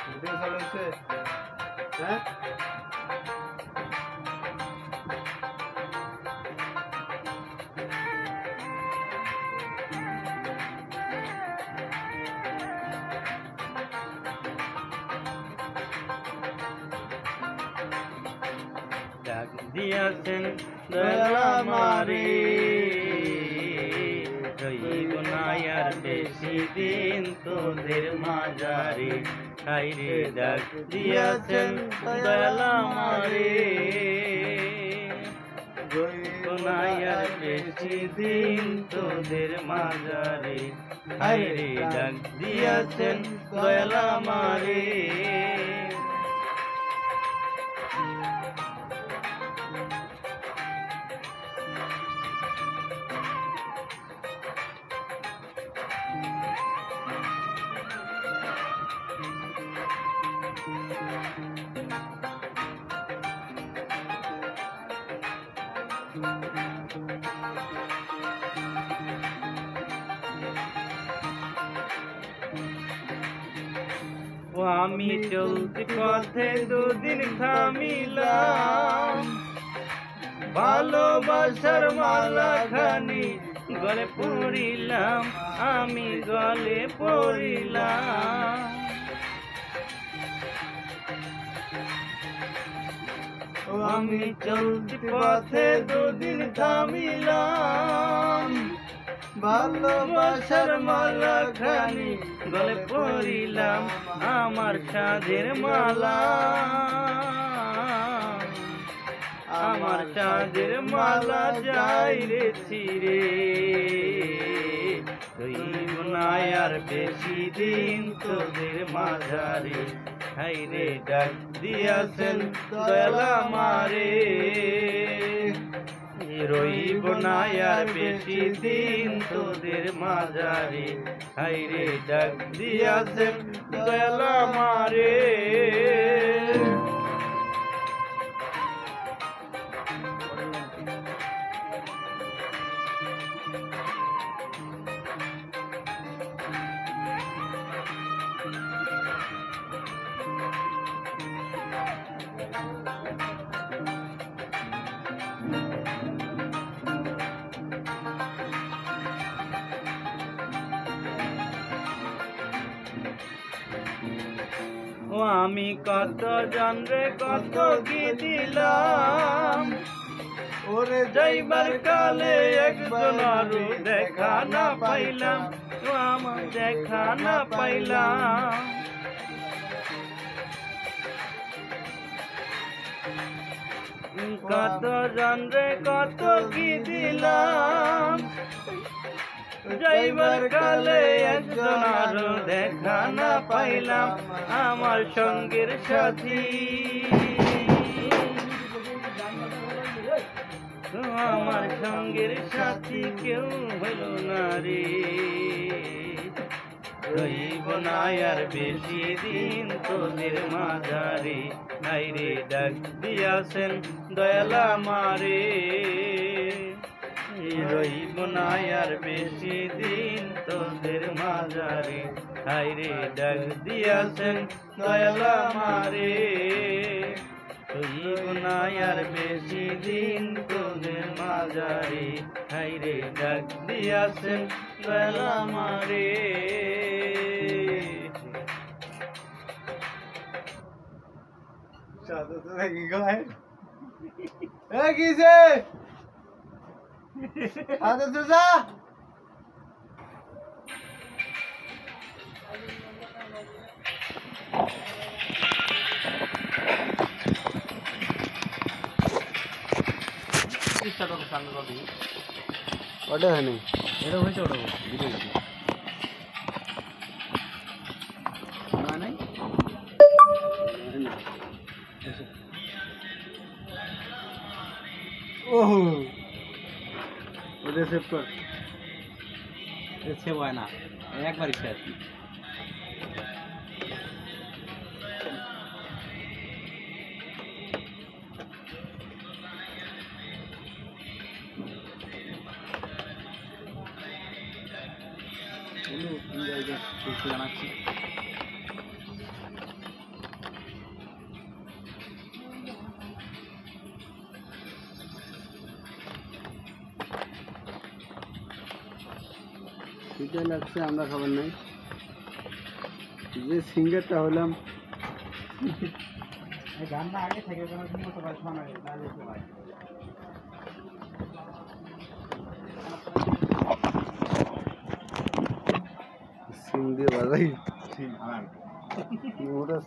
video চালু হচ্ছে হ্যাঁ ডাক দিয়াছেন দয়াল আমারে রইব না আর বেশি দিন তোদের মাঝারে হাইরে ডাক দিয়াছেন দয়াল আমারে রইব না আর বেশি দিন তোদের মাঝারে হাইরে ডাক দিয়াছেন দয়াল আমারে ও আমি চলতি পথে দুদিন থামিলাম ভালোবাসার মালা খানি গলে পড়িলাম আমি গলে পড়িলাম ও আমি চলতি পথে দুদিন থামিলাম ভালোবাসার মালা খানি গলে পড়িলাম আমার সাধের মালা আমার সাধের মালা যাই রে ছিড়ে রইব না আর বেশি দিন তোদের মাঝারে হাইরে ডাক দিয়াছেন দয়াল আমারে রইব না আর বেশি দিন তোদের মাঝারে হাইরে ডাক দিয়াছেন দয়াল আমারে ও আমি কত জনরে কত কি দিলাম ওরে যাইবার কালে একজন আরো দেখা না পাইলাম ও আমার দেখা না পাইলাম কত জনরে কত কি দিলাম যাইবার কালে একজন আরো দেখা না পাইলাম আমার সঙ্গের সাথী আমার সঙ্গের সাথী কেউ হইল না রে রইব না আর বেশি দিন তোদের মাঝারে হাইরে ডাক দিয়াছেন দয়াল আমারে রইব না আর বেশি দিন তোদের মাঝারে হাইরে ডাক দিয়াছেন দয়াল আমারে রইব না আর বেশি দিন তোদের মাঝারে হাইরে ডাক দিয়াছেন দয়াল আমারে সাদা তো দেখি গায় এ কিছে আদা তুজা ইচ্ছাটা তো সামনে পাবি ওটা হয়নি এটা হয়েছে ওটা না নাই ওহো ওটা সেভ কর সেভ হয় না একবারই শেষ জানাচ্ছি এটা লাগছে আমরা খাবার নাই যে সিঙ্গারটা হলাম গানটা আগে থেকে সিং দিয়ে বাজাই ওটা